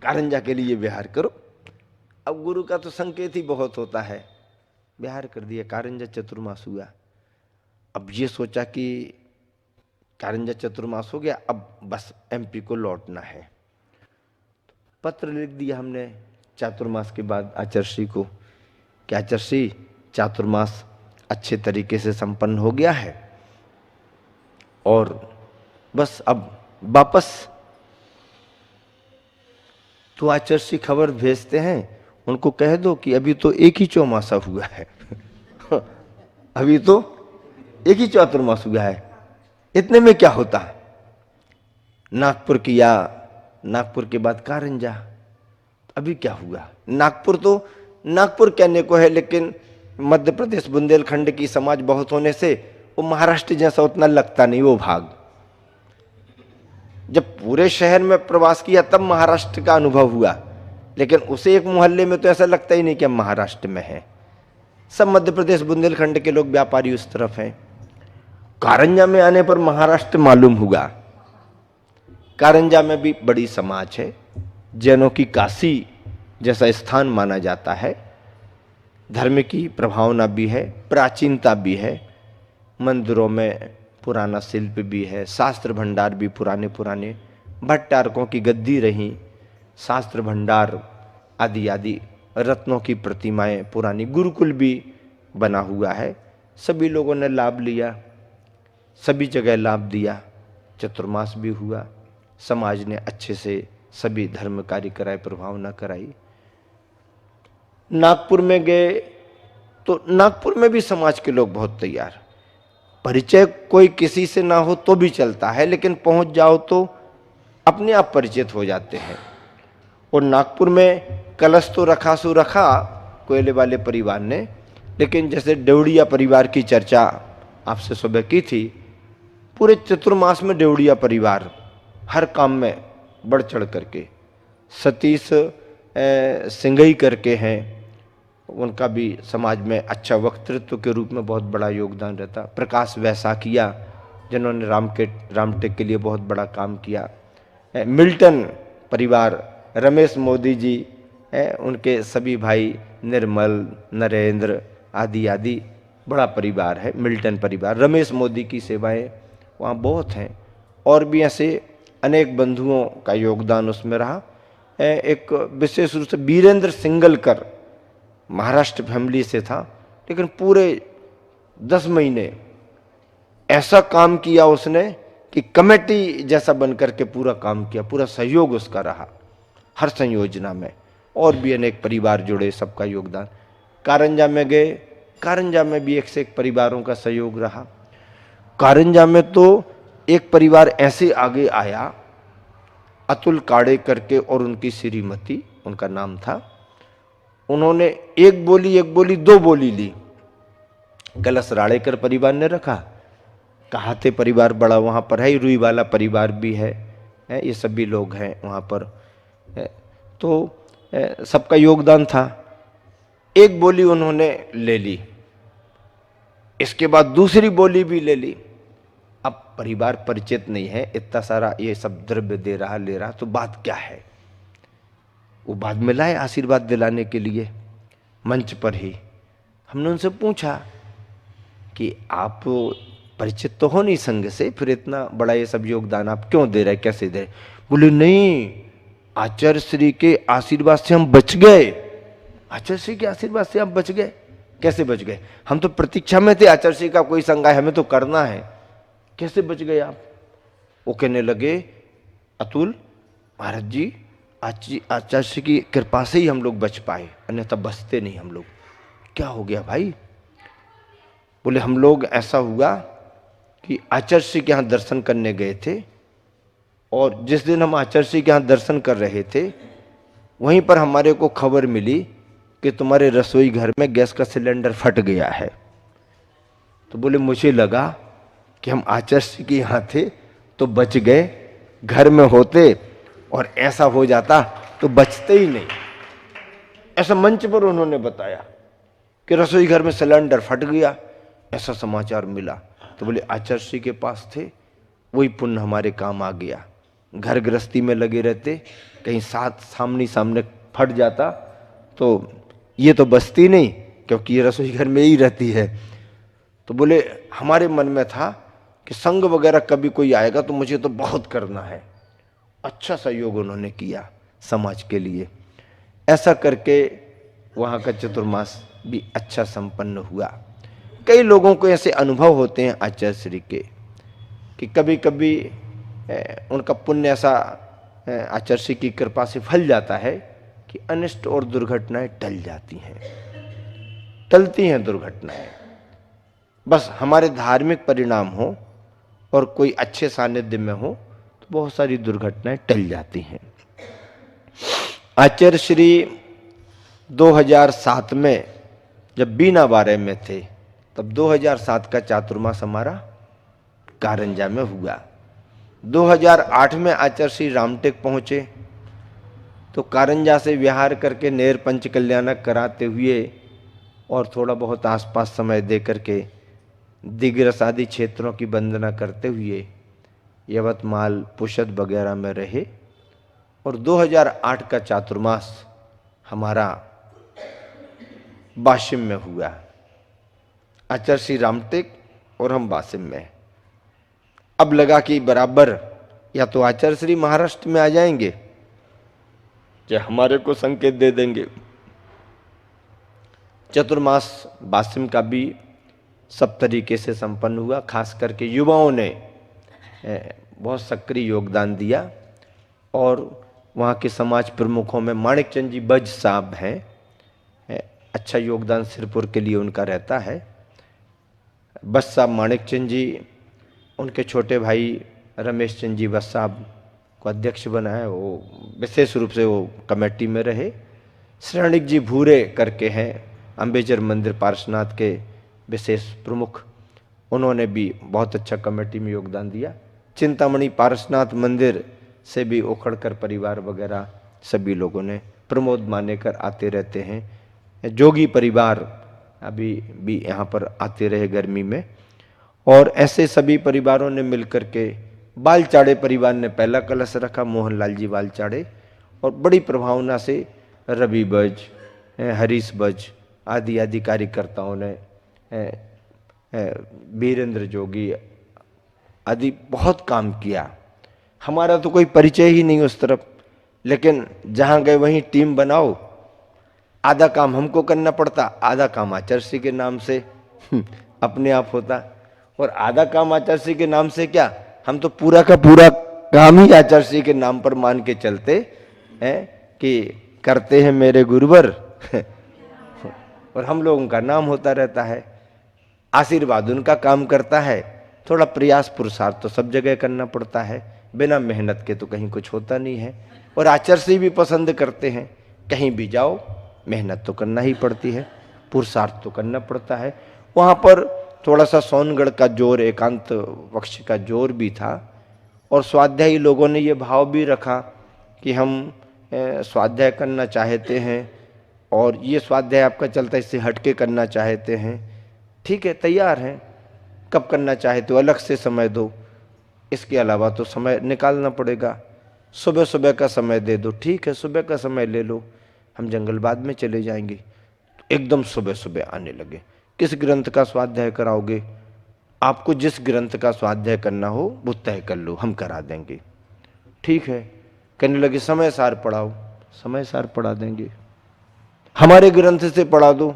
कारंजा के लिए विहार करो। अब गुरु का तो संकेत ही बहुत होता है, विहार कर दिया, कारंजा चतुर्मास हुआ। अब ये सोचा कि कारंजा चतुर्मास हो गया, अब बस एमपी को लौटना है। पत्र लिख दिया हमने चातुर्मास के बाद आचार्य को कि आचार्य चातुर्मास अच्छे तरीके से संपन्न हो गया है और बस अब वापस। तो आचार्य खबर भेजते हैं, उनको कह दो कि अभी तो एक ही चौमासा हुआ है अभी तो एक ही चातुर्मास हुआ है, इतने में क्या होता है। नागपुर किया, नागपुर के बाद कारंजा, अभी क्या हुआ। नागपुर तो नागपुर कहने को है, लेकिन मध्य प्रदेश बुंदेलखंड की समाज बहुत होने से वो महाराष्ट्र जैसा उतना लगता नहीं वो भाग। जब पूरे शहर में प्रवास किया तब महाराष्ट्र का अनुभव हुआ, लेकिन उसे एक मोहल्ले में तो ऐसा लगता ही नहीं कि हम महाराष्ट्र में हैं। सब मध्य प्रदेश बुंदेलखंड के लोग व्यापारी उस तरफ हैं। कारंजा में आने पर महाराष्ट्र मालूम हुआ। कारंजा में भी बड़ी समाज है, जैनों की काशी जैसा स्थान माना जाता है। धर्म की प्रभावना भी है, प्राचीनता भी है, मंदिरों में पुराना शिल्प भी है, शास्त्र भंडार भी पुराने पुराने, भट्टारकों की गद्दी रही, शास्त्र भंडार आदि आदि, रत्नों की प्रतिमाएं पुरानी, गुरुकुल भी बना हुआ है। सभी लोगों ने लाभ लिया, सभी जगह लाभ दिया, चतुर्मास भी हुआ, समाज ने अच्छे से सभी धर्म कार्य कराए, प्रभावना कराई। नागपुर में गए तो नागपुर में भी समाज के लोग बहुत तैयार, परिचय कोई किसी से ना हो तो भी चलता है, लेकिन पहुंच जाओ तो अपने आप परिचित हो जाते हैं। और नागपुर में कलश तो रखा सो रखा कोयले वाले परिवार ने, लेकिन जैसे देवड़िया परिवार की चर्चा आपसे सुबह की थी, पूरे चतुर्मास में देवड़िया परिवार हर काम में बढ़ चढ़ करके, सतीश सिंघई करके हैं, उनका भी समाज में अच्छा वक्तृत्व के रूप में बहुत बड़ा योगदान रहता। प्रकाश वैसाखिया जिन्होंने रामटेक के लिए बहुत बड़ा काम किया। मिल्टन परिवार, रमेश मोदी जी हैं, उनके सभी भाई निर्मल, नरेंद्र आदि आदि, बड़ा परिवार है मिल्टन परिवार। रमेश मोदी की सेवाएं वहाँ बहुत हैं, और भी ऐसे अनेक बंधुओं का योगदान उसमें रहा। एक विशेष रूप से वीरेंद्र सिंगलकर महाराष्ट्र फैमिली से था, लेकिन पूरे 10 महीने ऐसा काम किया उसने कि कमेटी जैसा बनकर के पूरा काम किया, पूरा सहयोग उसका रहा हर संयोजना में। और भी अनेक परिवार जुड़े, सबका योगदान। कारंजा में गए, कारंजा में भी एक से एक परिवारों का सहयोग रहा। कारंजा में तो एक परिवार ऐसे आगे आया, अतुल काड़े करके, और उनकी श्रीमती उनका नाम था। उन्होंने एक बोली 2 बोली ली। कलश राड़ेकर परिवार ने रखा, कहाते परिवार बड़ा वहाँ पर है, रुई वाला परिवार भी है, ये सभी लोग हैं वहाँ पर। तो सबका योगदान था। एक बोली उन्होंने ले ली, इसके बाद दूसरी बोली भी ले ली। अब परिवार परिचित नहीं है, इतना सारा ये सब द्रव्य दे रहा ले रहा, तो बात क्या है। वो बाद में लाए आशीर्वाद दिलाने के लिए, मंच पर ही। हमने उनसे पूछा कि आप परिचित तो हो नहीं संघ से, फिर इतना बड़ा ये सब योगदान आप क्यों दे रहे, कैसे दे रहे। बोले नहीं, आचार्य श्री के आशीर्वाद से हम बच गए। आचार्य श्री के आशीर्वाद से आप बच गए? कैसे बच गए? हम तो प्रतीक्षा में थे आचार्य श्री का कोई संघ है, हमें तो करना है, कैसे बच गए आप? वो कहने लगे, अतुल महाराज जी, आचार्य की कृपा से ही हम लोग बच पाए, अन्यथा बचते नहीं हम लोग। क्या हो गया भाई? बोले हम लोग, ऐसा हुआ कि आचार्य के यहाँ दर्शन करने गए थे, और जिस दिन हम आचार्य के यहाँ दर्शन कर रहे थे, वहीं पर हमारे को खबर मिली कि तुम्हारे रसोई घर में गैस का सिलेंडर फट गया है। तो बोले मुझे लगा कि हम आचार्य के यहाँ थे तो बच गए, घर में होते और ऐसा हो जाता तो बचते ही नहीं। ऐसा मंच पर उन्होंने बताया कि रसोई घर में सिलेंडर फट गया, ऐसा समाचार मिला। तो बोले आचार्य के पास थे, वही पुण्य हमारे काम आ गया। घर गृहस्थी में लगे रहते कहीं साथ सामने सामने फट जाता तो ये तो बचती नहीं, क्योंकि ये रसोई घर में ही रहती है। तो बोले हमारे मन में था कि संग वगैरह कभी कोई आएगा तो मुझे तो बहुत करना है। अच्छा सहयोग उन्होंने किया समाज के लिए। ऐसा करके वहाँ का चतुर्मास भी अच्छा संपन्न हुआ। कई लोगों को ऐसे अनुभव होते हैं आचार्य श्री के कि कभी कभी उनका पुण्य ऐसा आचार्य श्री की कृपा से फल जाता है कि अनिष्ट और दुर्घटनाएं टल जाती हैं, टलती हैं दुर्घटनाएं। बस हमारे धार्मिक परिणाम हो और कोई अच्छे सानिध्य में हो तो बहुत सारी दुर्घटनाएं टल जाती हैं। आचार्य श्री 2007 में जब बीना बारे में थे तब 2007 का चातुर्मास हमारा कारंजा में हुआ। 2008 में आचार्य श्री रामटेक पहुंचे तो कारंजा से विहार करके नेर पंच कल्याणक कराते हुए और थोड़ा बहुत आसपास समय दे करके दिग्रस आदि क्षेत्रों की वंदना करते हुए यवतमाल पुषद वगैरह में रहे। और 2008 का चातुर्मास हमारा वाशिम में हुआ। आचार्य श्री रामटेक और हम वाशिम में। अब लगा कि बराबर या तो आचार्य श्री महाराष्ट्र में आ जाएंगे या हमारे को संकेत दे देंगे। चतुर्मास वाशिम का भी सब तरीके से संपन्न हुआ। खास करके युवाओं ने बहुत सक्रिय योगदान दिया और वहाँ के समाज प्रमुखों में माणिक चंद जी बज साहब हैं, अच्छा योगदान सिरपुर के लिए उनका रहता है। बज साहब माणिक चंद जी, उनके छोटे भाई रमेश चंद जी बज साहब को अध्यक्ष बनाए, वो विशेष रूप से वो कमेटी में रहे। श्रेणिक जी भूरे करके हैं, अम्बेजर मंदिर पार्श्वनाथ के विशेष प्रमुख, उन्होंने भी बहुत अच्छा कमेटी में योगदान दिया। चिंतामणि पार्श्वनाथ मंदिर से भी ओखड़कर परिवार वगैरह सभी लोगों ने, प्रमोद मानेकर आते रहते हैं, जोगी परिवार अभी भी यहाँ पर आते रहे गर्मी में। और ऐसे सभी परिवारों ने मिलकर के, बालचाड़े परिवार ने पहला कलश रखा, मोहनलाल जी बालचाड़े, और बड़ी प्रभावना से रवि बज, हरीश बज आदि आदि कार्यकर्ताओं ने, वीरेंद्र जोगी आदि बहुत काम किया। हमारा तो कोई परिचय ही नहीं उस तरफ, लेकिन जहाँ गए वहीं टीम बनाओ, आधा काम हमको करना पड़ता, आधा काम आचार्य श्री के नाम से अपने आप होता, और आधा काम आचार्य श्री के नाम से क्या, हम तो पूरा का पूरा काम ही आचार्य श्री के नाम पर मान के चलते हैं कि करते हैं मेरे गुरुवर और हम लोगों का नाम होता रहता है। आशीर्वाद उनका काम करता है, थोड़ा प्रयास पुरुषार्थ तो सब जगह करना पड़ता है, बिना मेहनत के तो कहीं कुछ होता नहीं है। और आचार्य श्री भी पसंद करते हैं, कहीं भी जाओ मेहनत तो करना ही पड़ती है, पुरुषार्थ तो करना पड़ता है। वहाँ पर थोड़ा सा सोनगढ़ का जोर, एकांत पक्ष का जोर भी था, और स्वाध्यायी लोगों ने ये भाव भी रखा कि हम स्वाध्याय करना चाहते हैं और ये स्वाध्याय आपका चलता है, इससे हटके करना चाहते हैं, ठीक है तैयार हैं, कब करना चाहते हो अलग से समय दो, इसके अलावा तो समय निकालना पड़ेगा। सुबह सुबह का समय दे दो, ठीक है सुबह का समय ले लो, हम जंगलबाद में चले जाएंगे। एकदम सुबह सुबह आने लगे, किस ग्रंथ का स्वाध्याय कराओगे, आपको जिस ग्रंथ का स्वाध्याय करना हो वो तय कर लो, हम करा देंगे। ठीक है, कहने लगे समय सार पढ़ाओ, समय सार पढ़ा देंगे। हमारे ग्रंथ से पढ़ा दो,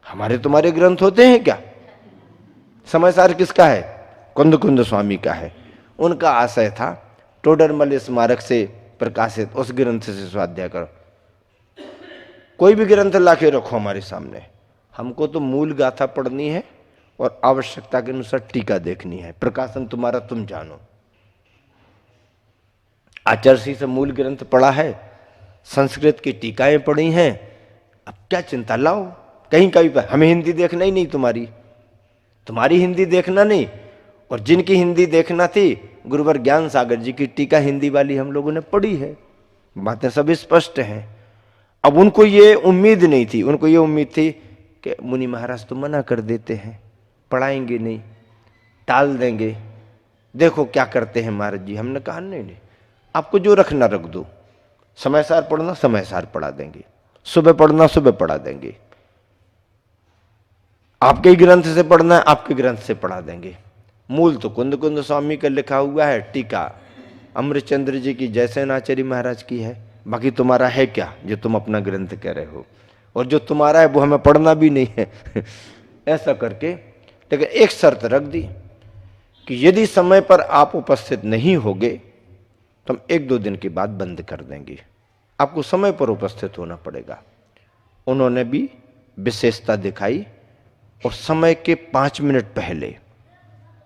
हमारे तुम्हारे ग्रंथ होते हैं क्या? समय सार किसका है? कुंद कुंद स्वामी का है। उनका आशय था टोडरमल स्मारक से प्रकाशित उस ग्रंथ से स्वाध्याय करो। कोई भी ग्रंथ लाके रखो हमारे सामने, हमको तो मूल गाथा पढ़नी है और आवश्यकता के अनुसार टीका देखनी है, प्रकाशन तुम्हारा तुम जानो। आचार्य श्री से मूल ग्रंथ पढ़ा है, संस्कृत की टीकाएं पढ़ी हैं, अब क्या चिंता लाओ कहीं का भी पर। हमें हिंदी देखना ही नहीं, तुम्हारी हिंदी देखना नहीं, और जिनकी हिंदी देखना थी गुरुवर ज्ञान सागर जी की टीका हिंदी वाली हम लोगों ने पढ़ी है, बातें सब स्पष्ट हैं। अब उनको ये उम्मीद नहीं थी, उनको ये उम्मीद थी कि मुनि महाराज तो मना कर देते हैं, पढ़ाएंगे नहीं, टाल देंगे, देखो क्या करते हैं महाराज जी। हमने कहा नहीं नहीं, आपको जो रखना रख दो, समय सार पढ़ना समय सार पढ़ा देंगे, सुबह पढ़ना सुबह पढ़ा देंगे, आपके ही ग्रंथ से पढ़ना है आपके ग्रंथ से पढ़ा देंगे। मूल तो कुंद कुंद स्वामी का लिखा हुआ है, टीका अमृतचंद्र जी की, जयसेनाचार्य महाराज की है। बाकी तुम्हारा है क्या जो तुम अपना ग्रंथ कह रहे हो, और जो तुम्हारा है वो हमें पढ़ना भी नहीं है ऐसा करके। लेकिन एक शर्त रख दी कि यदि समय पर आप उपस्थित नहीं होगे तो हम 1-2 दिन के बाद बंद कर देंगे, आपको समय पर उपस्थित होना पड़ेगा। उन्होंने भी विशेषता दिखाई और समय के 5 मिनट पहले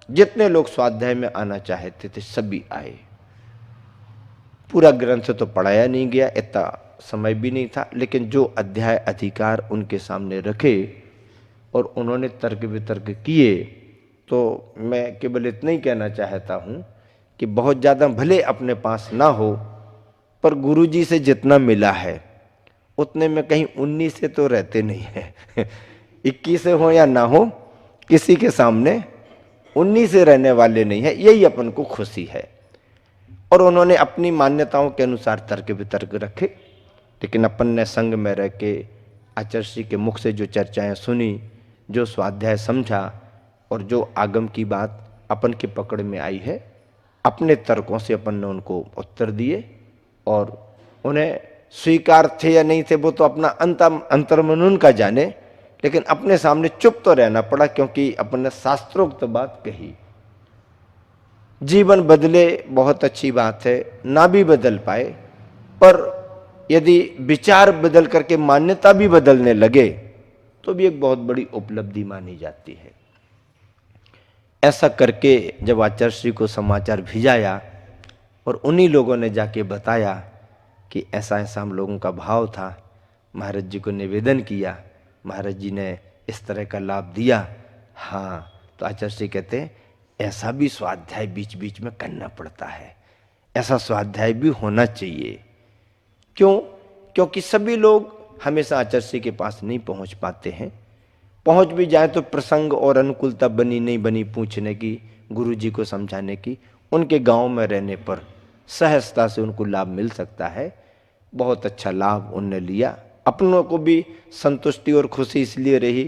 जितने लोग स्वाध्याय में आना चाहते थे सभी आए। पूरा ग्रंथ तो पढ़ाया नहीं गया, इतना समय भी नहीं था, लेकिन जो अध्याय अधिकार उनके सामने रखे और उन्होंने तर्क वितर्क किए, तो मैं केवल इतना ही कहना चाहता हूँ कि बहुत ज़्यादा भले अपने पास ना हो, पर गुरुजी से जितना मिला है उतने में कहीं 19 से तो रहते नहीं है 21 से हो या ना हो, किसी के सामने 19 से रहने वाले नहीं है, यही अपन को खुशी है। और उन्होंने अपनी मान्यताओं के अनुसार तर्क वितर्क रखे, लेकिन अपन ने संग में रह के आचार्य श्री के मुख से जो चर्चाएं सुनी, जो स्वाध्याय समझा और जो आगम की बात अपन के पकड़ में आई है, अपने तर्कों से अपन ने उनको उत्तर दिए। और उन्हें स्वीकार थे या नहीं थे वो तो अपना अंतर्मनन का जाने, लेकिन अपने सामने चुप तो रहना पड़ा, क्योंकि अपन ने शास्त्रोक्त बात कही। जीवन बदले बहुत अच्छी बात है, ना भी बदल पाए, पर यदि विचार बदल करके मान्यता भी बदलने लगे तो भी एक बहुत बड़ी उपलब्धि मानी जाती है। ऐसा करके जब आचार्य श्री को समाचार भिजाया और उन्हीं लोगों ने जाके बताया कि ऐसा ऐसा हम लोगों का भाव था, महाराज जी को निवेदन किया, महाराज जी ने इस तरह का लाभ दिया। हाँ, तो आचार्य श्री कहते हैं ऐसा भी स्वाध्याय बीच बीच में करना पड़ता है, ऐसा स्वाध्याय भी होना चाहिए। क्यों? क्योंकि सभी लोग हमेशा आचार्य श्री के पास नहीं पहुंच पाते हैं, पहुंच भी जाए तो प्रसंग और अनुकूलता बनी नहीं बनी पूछने की, गुरु जी को समझाने की। उनके गांव में रहने पर सहजता से उनको लाभ मिल सकता है। बहुत अच्छा लाभ उनने लिया। अपनों को भी संतुष्टि और खुशी इसलिए रही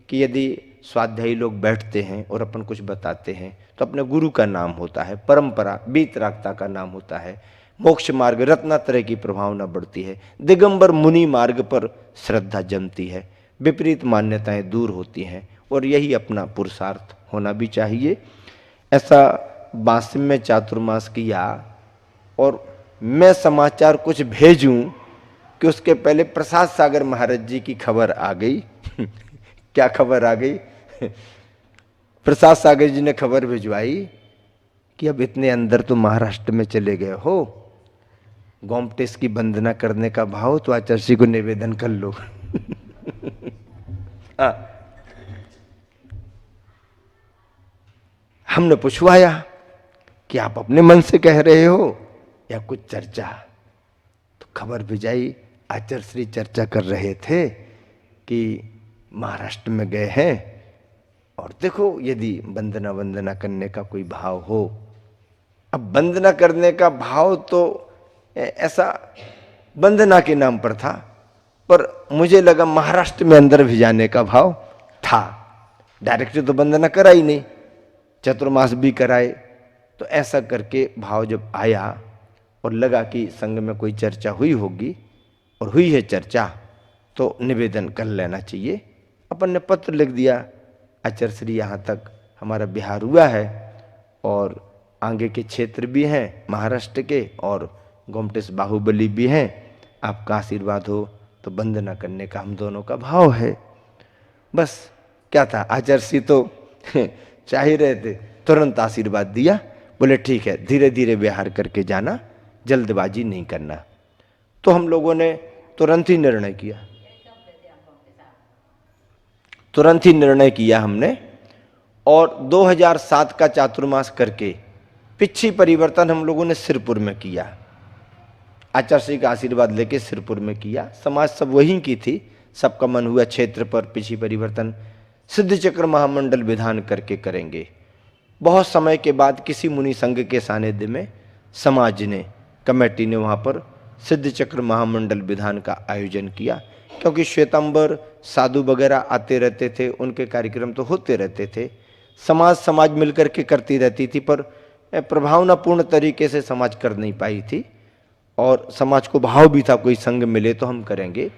कि यदि स्वाध्यायी लोग बैठते हैं और अपन कुछ बताते हैं तो अपने गुरु का नाम होता है, परंपरा वीतरागता का नाम होता है, मोक्ष मार्ग रत्नात्रय की प्रभावना बढ़ती है, दिगंबर मुनि मार्ग पर श्रद्धा जमती है, विपरीत मान्यताएं दूर होती हैं, और यही अपना पुरुषार्थ होना भी चाहिए। ऐसा बासिम में चातुर्मास किया और मैं समाचार कुछ भेजूं कि उसके पहले प्रसाद सागर महाराज जी की खबर आ गई क्या खबर आ गई प्रसाद सागर जी ने खबर भिजवाई कि अब इतने अंदर तो महाराष्ट्र में चले गए हो, गोमटेस की वंदना करने का भाव तो आचार्य जी को निवेदन कर लो हमने पूछवाया कि आप अपने मन से कह रहे हो या कुछ चर्चा, तो खबर भिजाई आचार्य श्री चर्चा कर रहे थे कि महाराष्ट्र में गए हैं, और देखो यदि वंदना करने का कोई भाव हो। अब वंदना करने का भाव तो ऐसा वंदना के नाम पर था, पर मुझे लगा महाराष्ट्र में अंदर भिजाने का भाव था। डायरेक्ट तो वंदना करा ही नहीं, चतुर्मास भी कराए। तो ऐसा करके भाव जब आया और लगा कि संघ में कोई चर्चा हुई होगी और हुई है चर्चा, तो निवेदन कर लेना चाहिए। अपन ने पत्र लिख दिया, आचार्य श्री यहाँ तक हमारा बिहार हुआ है और आगे के क्षेत्र भी हैं महाराष्ट्र के, और गोमटेस बाहुबली भी हैं, आपका आशीर्वाद हो तो वंदना करने का हम दोनों का भाव है। बस क्या था, आचार्य श्री तो चाह ही रहे थे, तुरंत आशीर्वाद दिया, बोले ठीक है धीरे धीरे व्यवहार करके जाना, जल्दबाजी नहीं करना। तो हम लोगों ने तुरंत ही निर्णय किया हमने, और 2007 का चातुर्मास करके पिछी परिवर्तन हम लोगों ने सिरपुर में किया। आचार्य श्री का आशीर्वाद लेके सिरपुर में किया। समाज सब वहीं की थी, सबका मन हुआ क्षेत्र पर पिछी परिवर्तन सिद्ध चक्र महामंडल विधान करके करेंगे। बहुत समय के बाद किसी मुनि संघ के सानिध्य में समाज ने, कमेटी ने वहाँ पर सिद्ध चक्र महामंडल विधान का आयोजन किया, क्योंकि श्वेतांबर साधु वगैरह आते रहते थे, उनके कार्यक्रम तो होते रहते थे, समाज मिलकर के करती रहती थी, पर प्रभावनापूर्ण तरीके से समाज कर नहीं पाई थी, और समाज को भाव भी था कोई संघ मिले तो हम करेंगे।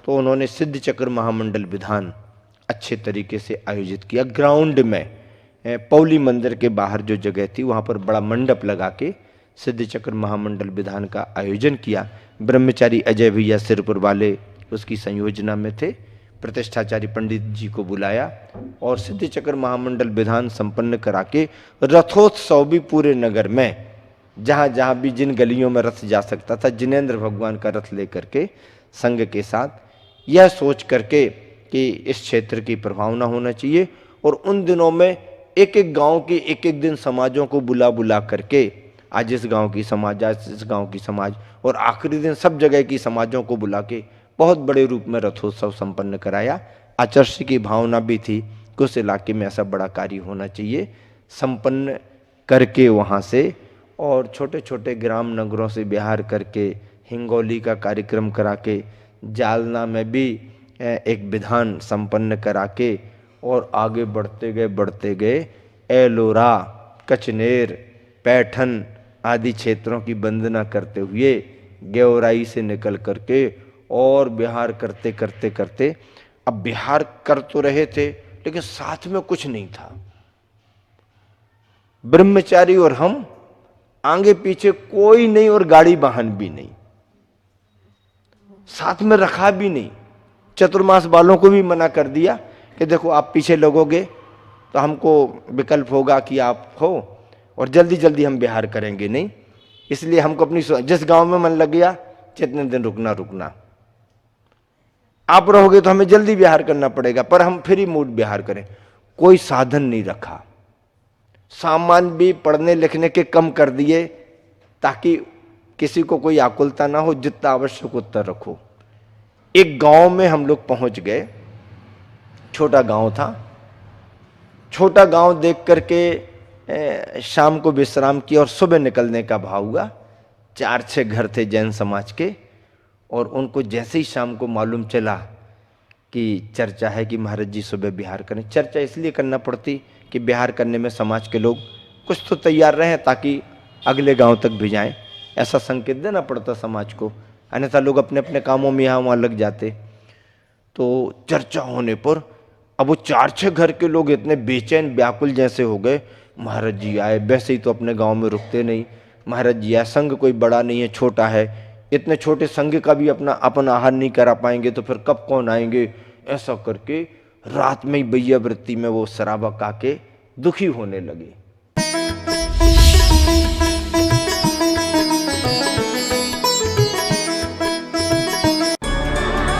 तो उन्होंने सिद्ध चक्र महामंडल विधान अच्छे तरीके से आयोजित किया। ग्राउंड में पौली मंदिर के बाहर जो जगह थी वहाँ पर बड़ा मंडप लगा के सिद्ध चक्र महामंडल विधान का आयोजन किया। ब्रह्मचारी अजय भैया सिरपुर वाले उसकी संयोजना में थे। प्रतिष्ठाचार्य पंडित जी को बुलाया और सिद्ध चक्र महामंडल विधान संपन्न करा के रथोत्सव भी पूरे नगर में, जहाँ जहाँ भी जिन गलियों में रथ जा सकता था, जिनेंद्र भगवान का रथ लेकर के संघ के साथ, यह सोच करके कि इस क्षेत्र की प्रभावना होना चाहिए। और उन दिनों में एक एक गांव की एक एक दिन समाजों को बुला बुला करके, आज इस गांव की समाज, आज इस गांव की समाज, और आखिरी दिन सब जगह की समाजों को बुला के बहुत बड़े रूप में रथोत्सव संपन्न कराया। आचर्ष की भावना भी थी कि उस इलाके में ऐसा बड़ा कार्य होना चाहिए, संपन्न करके वहाँ से, और छोटे छोटे ग्राम नगरों से बिहार करके हिंगोली का कार्यक्रम करा के, जालना में भी एक विधान संपन्न करा के, और आगे बढ़ते गए एलोरा, कचनेर, पैठन आदि क्षेत्रों की वंदना करते हुए गेवराई से निकल करके और बिहार करते करते करते, अब बिहार कर तो रहे थे लेकिन साथ में कुछ नहीं था। ब्रह्मचारी और हम, आगे पीछे कोई नहीं, और गाड़ी वाहन भी नहीं, साथ में रखा भी नहीं। चतुर्मास वालों को भी मना कर दिया कि देखो आप पीछे लगोगे तो हमको विकल्प होगा कि आप हो, और जल्दी जल्दी हम बिहार करेंगे नहीं, इसलिए हमको अपनी जिस गांव में मन लग गया जितने दिन रुकना, आप रहोगे तो हमें जल्दी बिहार करना पड़ेगा, पर हम फ्री मूड बिहार करें। कोई साधन नहीं रखा, सामान भी पढ़ने लिखने के कम कर दिए ताकि किसी को कोई आकुलता ना हो, जितना आवश्यक उतना रखो। एक गांव में हम लोग पहुंच गए, छोटा गांव था। छोटा गांव देख करके शाम को विश्राम किया और सुबह निकलने का भाव हुआ। 4-6 घर थे जैन समाज के, और उनको जैसे ही शाम को मालूम चला कि चर्चा है कि महाराज जी सुबह बिहार करें। चर्चा इसलिए करना पड़ती कि बिहार करने में समाज के लोग कुछ तो तैयार रहें ताकि अगले गांव तक भी जाएं, ऐसा संकेत देना पड़ता समाज को, अन्यथा लोग अपने अपने कामों में यहाँ वहाँ लग जाते। तो चर्चा होने पर अब वो 4-6 घर के लोग इतने बेचैन व्याकुल जैसे हो गए, महाराज जी आए, वैसे ही तो अपने गांव में रुकते नहीं, महाराज जी आए, संघ कोई बड़ा नहीं है, छोटा है, इतने छोटे संघ का भी अपन आहार नहीं करा पाएंगे तो फिर कब कौन आएंगे। ऐसा करके रात में ही बैया वृत्ति में वो शराबा का के दुखी होने लगे।